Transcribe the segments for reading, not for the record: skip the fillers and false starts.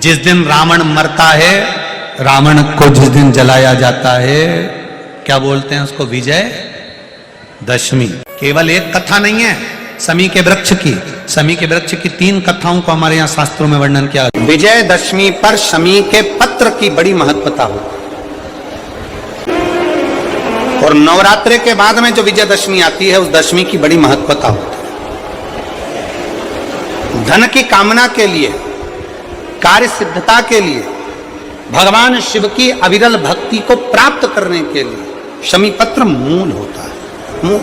जिस दिन रावण मरता है, रावण को जिस दिन जलाया जाता है, क्या बोलते हैं उसको? विजय दशमी। केवल एक कथा नहीं है शमी के वृक्ष की। शमी के वृक्ष की 3 कथाओं को हमारे यहाँ शास्त्रों में वर्णन किया। विजय दशमी पर शमी के पत्र की बड़ी महत्वता हो, और नवरात्रि के बाद में जो विजयदशमी आती है उस दशमी की बड़ी महत्वता होती है। धन की कामना के लिए, कार्य सिद्धता के लिए, भगवान शिव की अविरल भक्ति को प्राप्त करने के लिए शमी पत्र मूल होता है, मूल।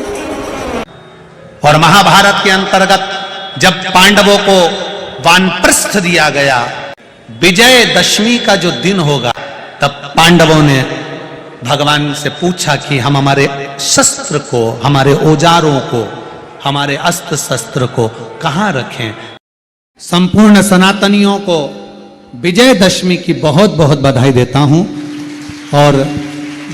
और महाभारत के अंतर्गत जब पांडवों को वानप्रस्थ दिया गया, विजय दशमी का जो दिन होगा, तब पांडवों ने भगवान से पूछा कि हम हमारे शस्त्र को, हमारे औजारों को, हमारे अस्त्र शस्त्र को कहां रखें। संपूर्ण सनातनियों को विजयदशमी की बहुत बहुत बधाई देता हूं। और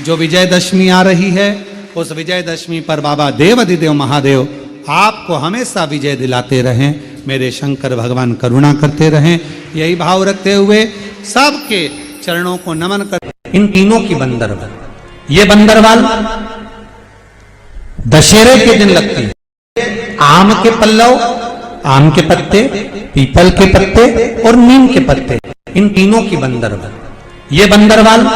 जो विजयदशमी आ रही है, उस विजयदशमी पर बाबा देवाधिदेव महादेव आपको हमेशा विजय दिलाते रहें। मेरे शंकर भगवान करुणा करते रहें। यही भाव रखते हुए सबके चरणों को नमन कर। इन तीनों की बंदरवाल, ये बंदरवाल दशहरे के दिन लगती है। आम के पल्लव, आम के पत्ते, पीपल के पत्ते और नीम के पत्ते, इन तीनों की बंदरवाल। ये बंदरवाल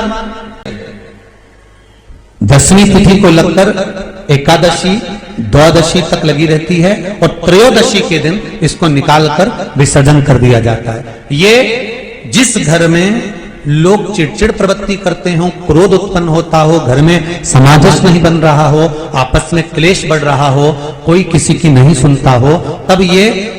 दसवीं तिथि को लगकर एकादशी, द्वादशी तक लगी रहती है, और त्रयोदशी के दिन इसको निकालकर विसर्जन कर दिया जाता है। ये जिस घर में लोग चिड़चिड़ प्रवृत्ति करते हो, क्रोध उत्पन्न होता हो, घर में सामंजस्य नहीं बन रहा हो, आपस में क्लेश बढ़ रहा हो, कोई किसी की नहीं सुनता हो, तब ये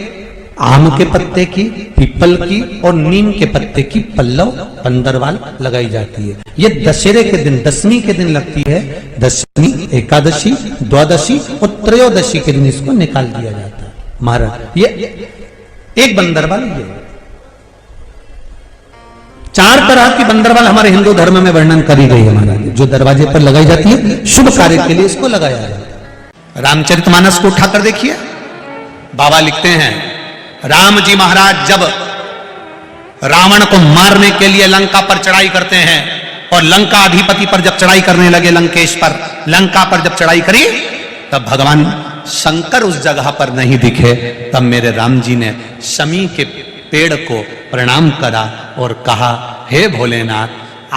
आम के पत्ते की, पीपल की और नीम के पत्ते की पल्लव बंदरवाल लगाई जाती है। ये दशहरे के दिन, दसवीं के दिन लगती है। दसवीं, एकादशी, द्वादशी और त्रयोदशी के दिन इसको निकाल दिया जाता है। महाराज, ये एक बंदरवाल, ये 4 तरह की बंदरवाल हमारे हिंदू धर्म में वर्णन करी गई है महाराज, जो दरवाजे पर लगाई जाती है। शुभ कार्य के लिए इसको लगाया जाता है। रामचरितमानस को उठाकर देखिए, बाबा लिखते हैं, राम जी महाराज जब रावण को मारने के लिए लंका पर चढ़ाई करते हैं, और लंका अधिपति पर जब चढ़ाई करने लगे, लंकेश पर, लंका पर जब चढ़ाई करी, तब भगवान शंकर उस जगह पर नहीं दिखे। तब मेरे राम जी ने शमी के पेड़ को प्रणाम करा और कहा, हे भोलेनाथ,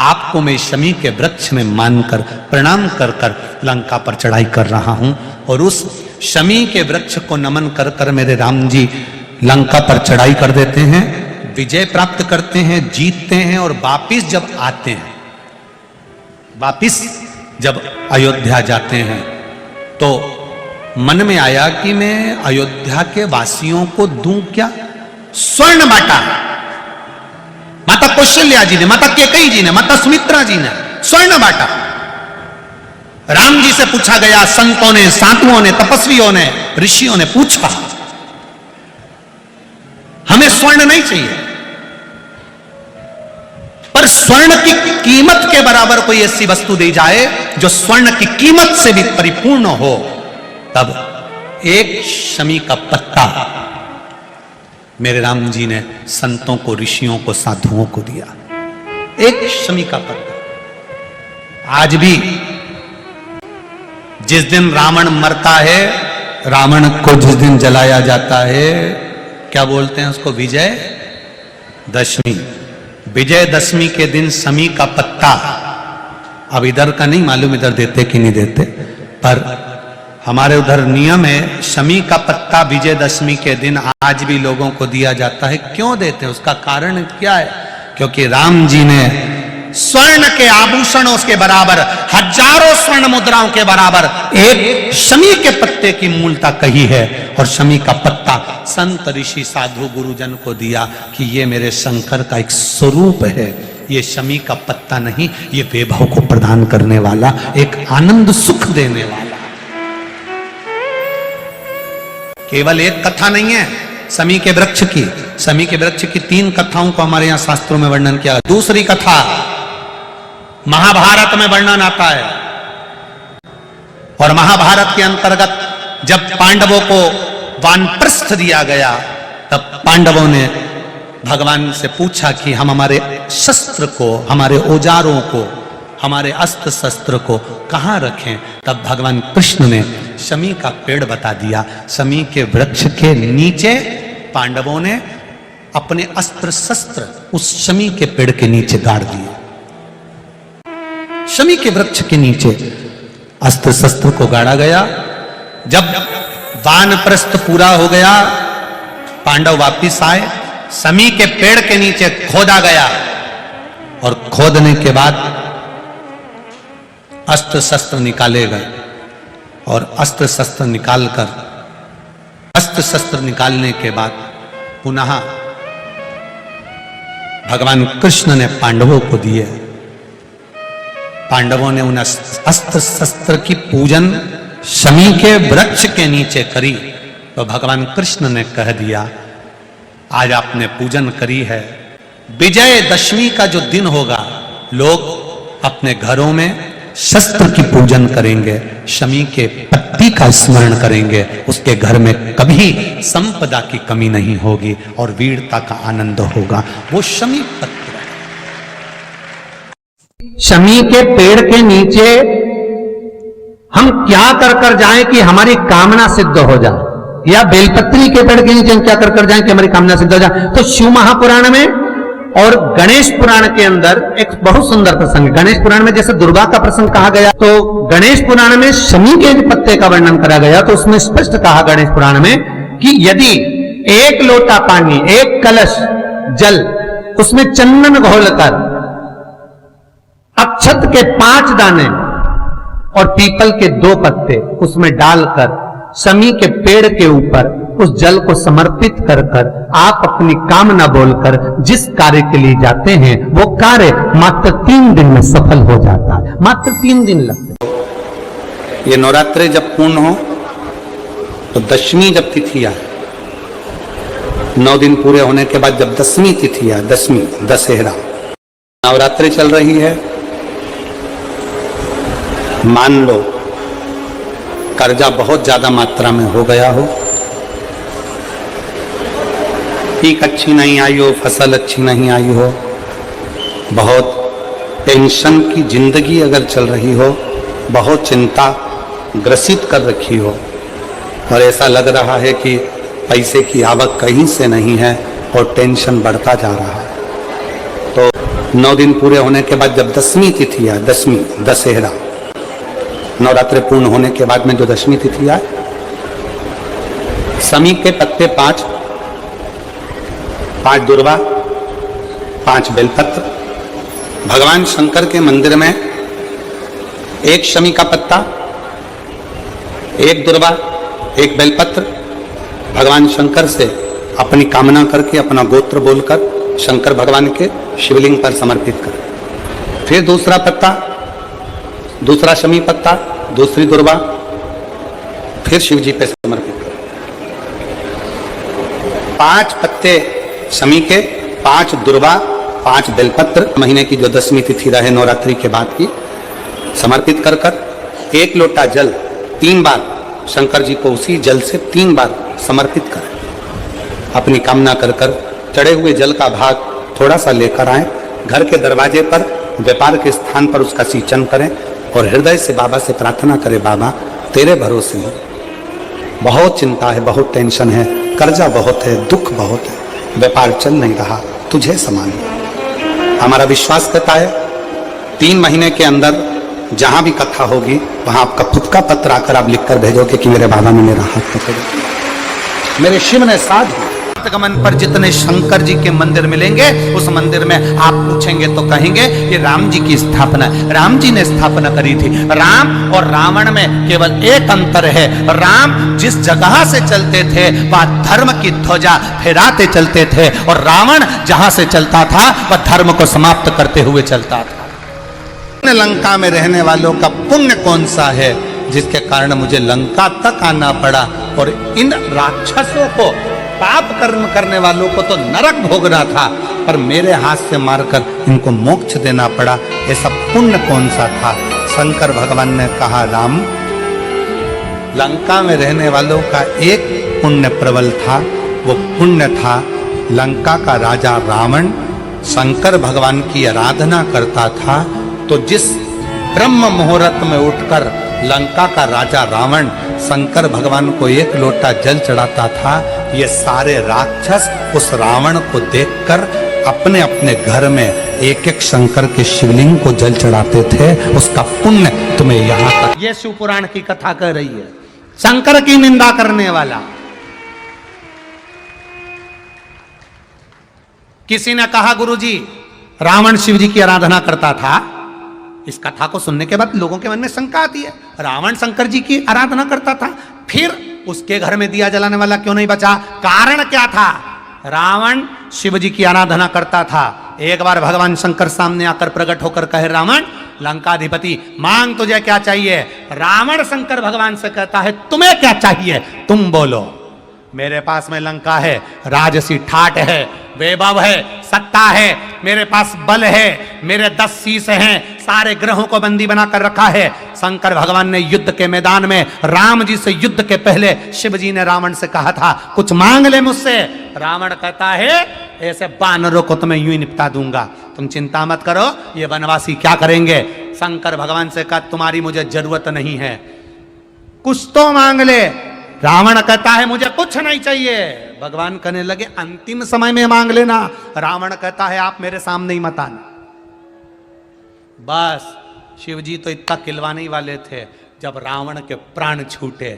आपको मैं शमी के वृक्ष में मानकर प्रणाम कर कर लंका पर चढ़ाई कर रहा हूं। और उस शमी के वृक्ष को नमन कर कर मेरे राम जी लंका पर चढ़ाई कर देते हैं, विजय प्राप्त करते हैं, जीतते हैं। और वापिस जब आते हैं, वापिस जब अयोध्या जाते हैं, तो मन में आया कि मैं अयोध्या के वासियों को दूं क्या? स्वर्ण बांटा। माता कौशल्या जी ने, माता कैकेयी जी ने, माता सुमित्रा जी ने स्वर्ण बांटा। राम जी से पूछा गया, संतों ने, साधुओं ने, तपस्वियों ने, ऋषियों ने पूछा, हमें स्वर्ण नहीं चाहिए, पर स्वर्ण की कीमत के बराबर कोई ऐसी वस्तु दी जाए जो स्वर्ण की कीमत से भी परिपूर्ण हो। तब एक शमी का पत्ता मेरे राम जी ने संतों को, ऋषियों को, साधुओं को दिया। एक शमी का पत्ता। आज भी जिस दिन रावण मरता है, रावण को जिस दिन जलाया जाता है, क्या बोलते हैं उसको? विजय दशमी। विजय दशमी के दिन शमी का पत्ता, अब इधर का नहीं मालूम इधर देते कि नहीं देते, पर हमारे उधर नियम है, शमी का पत्ता विजयदशमी के दिन आज भी लोगों को दिया जाता है। क्यों देते हैं? उसका कारण क्या है? क्योंकि राम जी ने स्वर्ण के आभूषणों के बराबर, हजारों स्वर्ण मुद्राओं के बराबर एक शमी के पत्ते की मूलता कही है, और शमी का पत्ता संत, ऋषि, साधु, गुरुजन को दिया कि ये मेरे शंकर का एक स्वरूप है। ये शमी का पत्ता नहीं, ये वैभव को प्रदान करने वाला, एक आनंद सुख देने वाला। केवल एक कथा नहीं है शमी के वृक्ष की। शमी के वृक्ष की 3 कथाओं को हमारे यहां शास्त्रों में वर्णन किया। दूसरी कथा महाभारत में वर्णन आता है, और महाभारत के अंतर्गत जब पांडवों को वानप्रस्थ दिया गया, तब पांडवों ने भगवान से पूछा कि हम हमारे शस्त्र को, हमारे औजारों को, हमारे अस्त्र शस्त्र को कहाँ रखें। तब भगवान कृष्ण ने शमी का पेड़ बता दिया। शमी के वृक्ष के नीचे पांडवों ने अपने अस्त्र शस्त्र उस शमी के पेड़ के नीचे गाड़ दिए। शमी के वृक्ष के नीचे अस्त्र शस्त्र को गाड़ा गया। जब वानप्रस्थ पूरा हो गया, पांडव वापिस आए, शमी के पेड़ के नीचे खोदा गया और खोदने के बाद अस्त्र शस्त्र निकाले गए और अस्त्र शस्त्र निकालने के बाद पुनः भगवान कृष्ण ने पांडवों को दिए। पांडवों ने उन अस्त्र शस्त्र की पूजन शमी के वृक्ष के नीचे करी तो भगवान कृष्ण ने कह दिया, आज आपने पूजन करी है, विजयदशमी का जो दिन होगा लोग अपने घरों में शस्त्र की पूजन करेंगे, शमी के पत्ती का स्मरण करेंगे, उसके घर में कभी संपदा की कमी नहीं होगी और वीरता का आनंद होगा। वो शमी पत्र है। शमी के पेड़ के नीचे हम क्या कर जाएं कि हमारी कामना सिद्ध हो जाए, या बेलपत्री के पेड़ के नीचे हम क्या कर जाएं कि हमारी कामना सिद्ध हो जाए। तो शिव महापुराण में और गणेश पुराण के अंदर एक बहुत सुंदर प्रसंग है। गणेश पुराण में जैसे दुर्गा का प्रसंग कहा गया, तो गणेश पुराण में शमी के पत्ते का वर्णन करा गया। तो उसमें स्पष्ट कहा गणेश पुराण में कि यदि एक लोटा पानी, एक कलश जल, उसमें चंदन घोलकर अक्षत के 5 दाने और पीपल के 2 पत्ते उसमें डालकर शमी के पेड़ के ऊपर उस जल को समर्पित कर आप अपनी कामना बोलकर जिस कार्य के लिए जाते हैं वो कार्य मात्र 3 दिन में सफल हो जाता है। मात्र 3 दिन लगते हैं। ये नवरात्रे जब पूर्ण हो तो दशमी जब तिथि आए, 9 दिन पूरे होने के बाद जब दसवीं तिथि आए, दसवीं दशहरा, नवरात्रि चल रही है, मान लो कर्जा बहुत ज्यादा मात्रा में हो गया हो, पीक अच्छी नहीं आई हो, फसल अच्छी नहीं आई हो, बहुत टेंशन की जिंदगी अगर चल रही हो, बहुत चिंता ग्रसित कर रखी हो और ऐसा लग रहा है कि पैसे की आवक कहीं से नहीं है और टेंशन बढ़ता जा रहा है, तो 9 दिन पूरे होने के बाद जब दसवीं तिथि आए, दसवीं दशहरा, नवरात्रि पूर्ण होने के बाद में जो दशमी तिथि आए, शमी के पत्ते 5 दुर्वा, 5 बेलपत्र, भगवान शंकर के मंदिर में 1 शमी का पत्ता, 1 दुर्वा, 1 बेलपत्र भगवान शंकर से अपनी कामना करके, अपना गोत्र बोलकर शंकर भगवान के शिवलिंग पर समर्पित करें। फिर दूसरा पत्ता, दूसरा शमी पत्ता, दूसरी दुर्वा, फिर शिव जी पे समर्पित करें। 5 पत्ते शमी के, 5 दुर्वा, 5 बेलपत्र, महीने की जो दसवीं तिथि रहे नवरात्रि के बाद की, समर्पित कर 1 लोटा जल 3 बार शंकर जी को उसी जल से 3 बार समर्पित करें। अपनी कामना कर चढ़े हुए जल का भाग थोड़ा सा लेकर आए, घर के दरवाजे पर, व्यापार के स्थान पर उसका सिंचन करें और हृदय से बाबा से प्रार्थना करें, बाबा तेरे भरोसे हैं, बहुत चिंता है, बहुत टेंशन है, कर्जा बहुत है, दुख बहुत है, व्यापार चल नहीं रहा, तुझे समान। हमारा विश्वास कहता है 3 महीने के अंदर जहां भी कथा होगी वहां आपका खुद का पत्र आकर आप लिखकर भेजोगे कि मेरे बाबा ने मेरा हाथ पकड़ा, मेरे शिव ने साथ दिया। गमन पर जितने शंकर जी के मंदिर मिलेंगे, उस मंदिर में आप पूछेंगे तो कहेंगे ये राम जी की स्थापना, राम जी ने स्थापना करी थी। राम और रावण में केवल एक अंतर है, राम जिस जगह से चलते थे वह धर्म की ध्वजा फहराते चलते थे और रावण जहां से चलता था वह धर्म को समाप्त करते हुए चलता था। लंका में रहने वालों का पुण्य कौन सा है जिसके कारण मुझे लंका तक आना पड़ा और इन राक्षसों को, पाप कर्म करने वालों को तो नरक भोगना था, पर मेरे हाथ से मारकर इनको मोक्ष देना पड़ा, ऐसा पुण्य कौन सा था? शंकर भगवान ने कहा, राम, लंका में रहने वालों का एक पुण्य प्रबल था, वो पुण्य था लंका का राजा रावण शंकर भगवान की आराधना करता था, तो जिस ब्रह्म मुहूर्त में उठकर लंका का राजा रावण शंकर भगवान को एक लोटा जल चढ़ाता था, ये सारे राक्षस उस रावण को देखकर अपने अपने घर में एक एक शंकर के शिवलिंग को जल चढ़ाते थे। उसका पुण्य तुम्हें यहां तक। ये शिव पुराण की कथा कह रही है। शंकर की निंदा करने वाला, किसी ने कहा गुरुजी रावण शिव जी की आराधना करता था। इस कथा को सुनने के बाद लोगों के मन में शंका आती है, रावण शंकर जी की आराधना करता था, फिर उसके घर में दिया जलाने वाला क्यों नहीं बचा? कारण क्या था? रावण शिव जी की आराधना करता था। एक बार भगवान शंकर सामने आकर प्रकट होकर कहे, रावण लंकाधिपति मांग तुझे क्या चाहिए? रावण शंकर भगवान से कहता है, तुम्हें क्या चाहिए? तुम बोलो। मेरे पास में लंका है, राजसी ठाट है, वैभव है, सत्ता है, मेरे पास बल है, मेरे 10 शीश हैं, सारे ग्रहों को बंदी बनाकर रखा है। शंकर भगवान ने युद्ध के मैदान में राम जी से युद्ध के पहले शिव जी ने रावण से कहा था, कुछ मांग ले मुझसे। रावण कहता है, ऐसे बानरों को तो मैं यूं ही निपटा दूंगा, तुम चिंता मत करो, ये वनवासी क्या करेंगे। शंकर भगवान से कहा, तुम्हारी मुझे जरूरत नहीं है, कुछ तो मांग ले। रावण कहता है, मुझे कुछ नहीं चाहिए। भगवान कहने लगे, अंतिम समय में मांग लेना। रावण कहता है, आप मेरे सामने ही मत आना। बस शिव जी तो इतना खिलवाने ही वाले थे, जब रावण के प्राण छूटे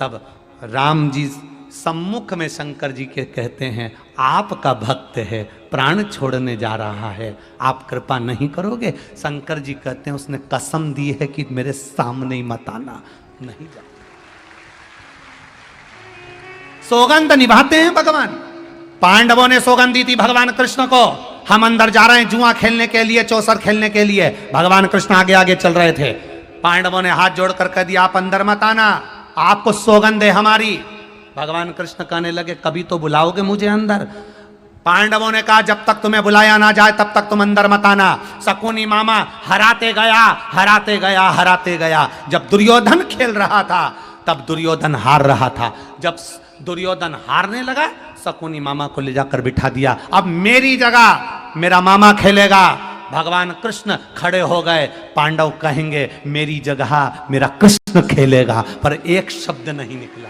तब राम जी सम्मुख में शंकर जी के कहते हैं, आपका भक्त है, प्राण छोड़ने जा रहा है, आप कृपा नहीं करोगे? शंकर जी कहते हैं, उसने कसम दी है कि मेरे सामने ही मत आना, नहीं जा। सौगंध निभाते हैं भगवान। पांडवों ने सौगंध दी थी भगवान कृष्ण को, हम अंदर जा रहे हैं जुआ खेलने के लिए, चौसर खेलने के लिए। भगवान कृष्ण आगे आगे चल रहे थे। पांडवों ने हाथ जोड़कर कह दिया, आप अंदर मत आना, आपको सौगंध है हमारी। भगवान कृष्ण कहने लगे, कभी तो बुलाओगे मुझे अंदर? पांडवों ने कहा, जब तक तुम्हें बुलाया ना जाए तब तक तुम अंदर मत आना। शकुनी मामा हराते गया, हराते गया, हराते गया। जब दुर्योधन खेल रहा था तब दुर्योधन हार रहा था। जब दुर्योधन हारने लगा, शकुनी मामा को ले जाकर बिठा दिया, अब मेरी जगह मेरा मामा खेलेगा। भगवान कृष्ण खड़े हो गए। पांडव कहेंगे, मेरी जगह मेरा कृष्ण खेलेगा, पर एक शब्द नहीं निकला।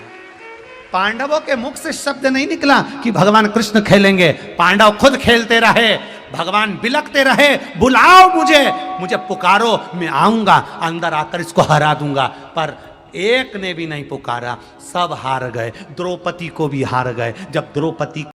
पांडवों के मुख से शब्द नहीं निकला कि भगवान कृष्ण खेलेंगे। पांडव खुद खेलते रहे, भगवान बिलखते रहे, बुलाओ मुझे, मुझे पुकारो, मैं आऊंगा, अंदर आकर इसको हरा दूंगा। पर एक ने भी नहीं पुकारा, सब हार गए। द्रौपदी को भी हार गए। जब द्रौपदी